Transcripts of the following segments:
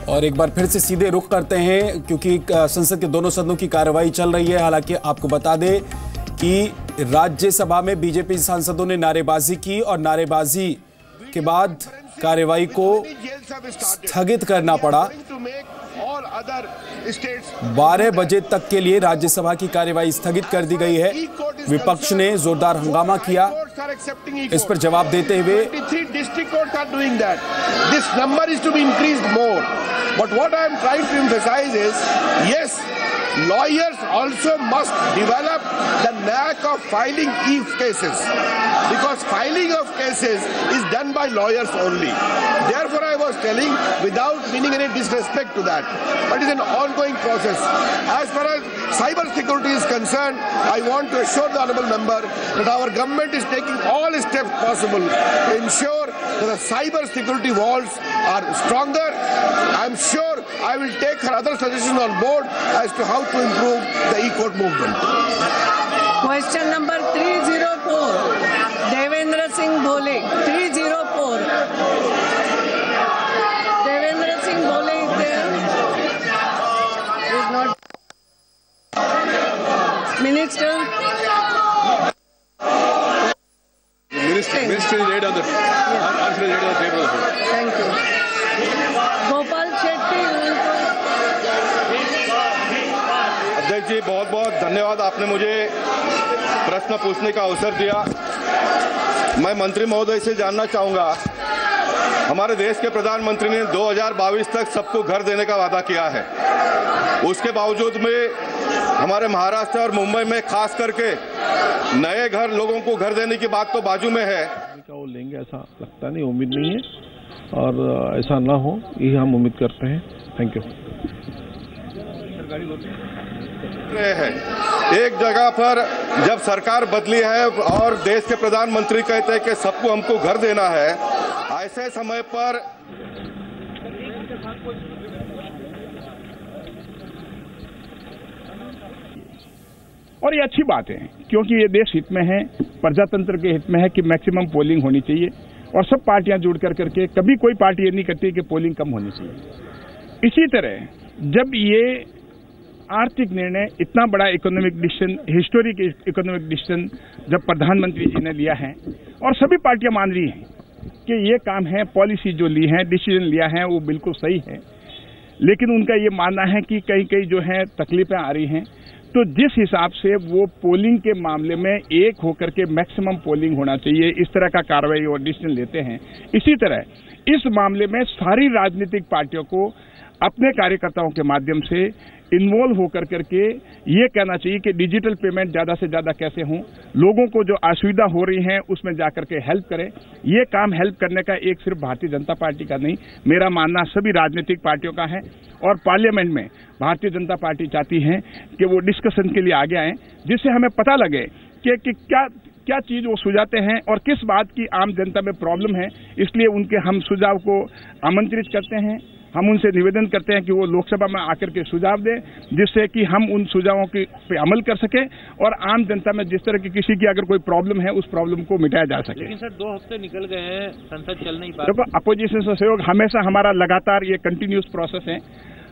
और एक बार फिर से सीधे रुख करते हैं क्योंकि संसद के दोनों सदनों की कार्रवाई चल रही है। हालांकि आपको बता दें कि राज्यसभा में बीजेपी सांसदों ने नारेबाजी की और नारेबाजी के बाद कार्रवाई को स्थगित करना पड़ा। 12 बजे तक के लिए राज्यसभा की कार्यवाही स्थगित कर दी गई है। विपक्ष ने जोरदार हंगामा किया। इस पर जवाब देते हुए lawyers also must develop the knack of filing if cases, because filing of cases is done by lawyers only. Therefore, I was telling, without meaning any disrespect to that, but it is an ongoing process. As far as cyber security is concerned, I want to assure the honourable member that our government is taking all steps possible to ensure that the cyber security walls are stronger. I am sure I will take her other suggestions on board as to how to improve the e-court movement. Question number 304, Devendra Singh Bhole, 304. Devendra Singh Bhole is there. Is not. Minister. Minister is laid on the answer is laid on the table. Thank you. Gopal Shetty. अध्यक्ष जी, बहुत बहुत धन्यवाद, आपने मुझे प्रश्न पूछने का अवसर दिया। मैं मंत्री महोदय से जानना चाहूंगा, हमारे देश के प्रधानमंत्री ने 2022 तक सबको घर देने का वादा किया है। उसके बावजूद में हमारे महाराष्ट्र और मुंबई में खास करके नए घर, लोगों को घर देने की बात तो बाजू में है। वो लेंगे ऐसा लगता नहीं, उम्मीद नहीं है, और ऐसा ना हो यही हम उम्मीद करते हैं। Thank you. एक जगह पर जब सरकार बदली है और देश के प्रधानमंत्री कहते हैं कि सबको हमको घर देना है, ऐसे समय पर और ये अच्छी बात है क्योंकि ये देश हित में है, प्रजातंत्र के हित में है कि मैक्सिमम पोलिंग होनी चाहिए और सब पार्टियां जुड़ करके कभी कोई पार्टी ये नहीं करती कि पोलिंग कम होनी चाहिए। इसी तरह जब ये आर्थिक निर्णय, इतना बड़ा economic decision, historic economic decision जब प्रधानमंत्री जी ने लिया है और सभी पार्टियां मान रही हैं कि ये काम है, पॉलिसी जो ली है, डिसीजन लिया है वो बिल्कुल सही है, लेकिन उनका ये मानना है कि कहीं कहीं जो है तकलीफें आ रही हैं, तो जिस हिसाब से वो पोलिंग के मामले में एक होकर के मैक्सिमम पोलिंग होना चाहिए, इस तरह का कार्रवाई और डिसीजन लेते हैं। इसी तरह इस मामले में सारी राजनीतिक पार्टियों को अपने कार्यकर्ताओं के माध्यम से इन्वॉल्व होकर करके ये कहना चाहिए कि डिजिटल पेमेंट ज़्यादा से ज़्यादा कैसे हों, लोगों को जो असुविधा हो रही है उसमें जाकर के हेल्प करें। ये काम हेल्प करने का एक सिर्फ भारतीय जनता पार्टी का नहीं, मेरा मानना सभी राजनीतिक पार्टियों का है। और पार्लियामेंट में भारतीय जनता पार्टी चाहती है कि वो डिस्कशन के लिए आगे आएँ, जिससे हमें पता लगे कि क्या चीज़ वो सुझाते हैं और किस बात की आम जनता में प्रॉब्लम है। इसलिए उनके हम सुझाव को आमंत्रित करते हैं, हम उनसे निवेदन करते हैं कि वो लोकसभा में आकर के सुझाव दें, जिससे कि हम उन सुझावों पे अमल कर सकें और आम जनता में जिस तरह की किसी की अगर कोई प्रॉब्लम है उस प्रॉब्लम को मिटाया जा सके। लेकिन सर 2 हफ्ते निकल गए हैं, संसद चल नहीं पा रही। देखो, अपोजिशन से सहयोग हमेशा हमारा लगातार ये कंटिन्यूस प्रोसेस है।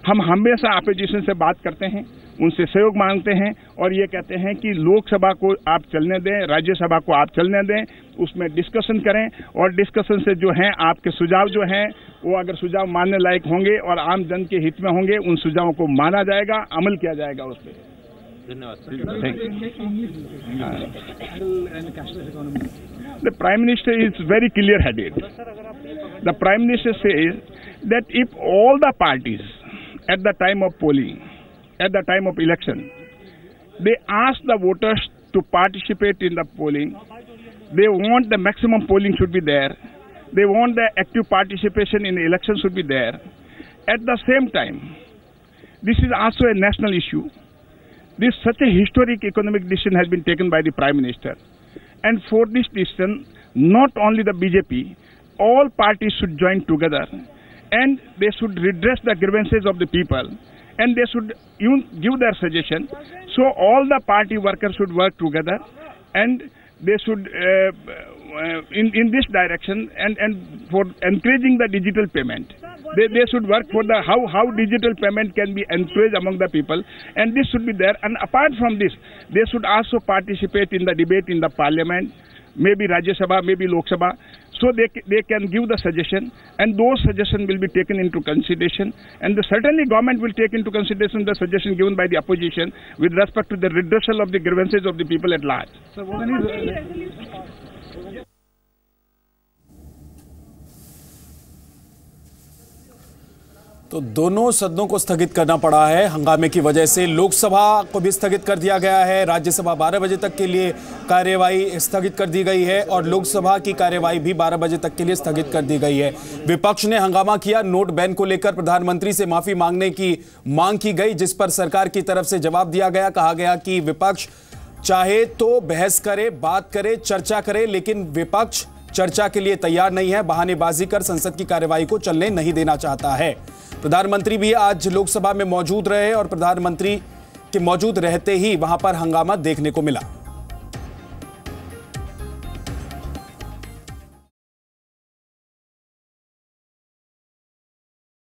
हम हमेशा अपोजिशन से बात करते हैं, उनसे सहयोग मांगते हैं और ये कहते हैं कि लोकसभा को आप चलने दें, राज्यसभा को आप चलने दें, उसमें डिस्कशन करें और डिस्कशन से जो हैं आपके सुझाव जो हैं वो अगर सुझाव मानने लायक होंगे और आम जन के हित में होंगे, उन सुझावों को माना जाएगा, अमल किया जाएगा उस पर। धन्यवाद। The Prime Minister is very clear-headed. The Prime Minister says that if all the parties at the time of polling, at the time of election, they ask the voters to participate in the polling, they want the maximum polling should be there, they want the active participation in the election should be there. At the same time, this is also a national issue. This such a historic economic decision has been taken by the Prime Minister, and for this decision, not only the BJP, all parties should join together, and they should redress the grievances of the people, and they should even give their suggestion. So all the party workers should work together, and they should in this direction and for encouraging the digital payment. They should work for the how digital payment can be encouraged among the people, and this should be there. And apart from this, they should also participate in the debate in the parliament, maybe Rajya Sabha, maybe Lok Sabha, so they can give the suggestion, and those suggestions will be taken into consideration, and certainly government will take into consideration the suggestion given by the opposition with respect to the redressal of the grievances of the people at large. So, तो दोनों सदनों को स्थगित करना पड़ा है हंगामे की वजह से। लोकसभा को भी स्थगित कर दिया गया है, राज्यसभा 12 बजे तक के लिए कार्यवाही स्थगित कर दी गई है और लोकसभा की कार्यवाही भी 12 बजे तक के लिए स्थगित कर दी गई है। विपक्ष ने हंगामा किया, नोट बैन को लेकर प्रधानमंत्री से माफी मांगने की मांग की गई, जिस पर सरकार की तरफ से जवाब दिया गया। कहा गया कि विपक्ष चाहे तो बहस करे, बात करे, चर्चा करे, लेकिन विपक्ष चर्चा के लिए तैयार नहीं है, बहानेबाजी कर संसद की कार्यवाही को चलने नहीं देना चाहता है। प्रधानमंत्री भी आज लोकसभा में मौजूद रहे और प्रधानमंत्री के मौजूद रहते ही वहां पर हंगामा देखने को मिला।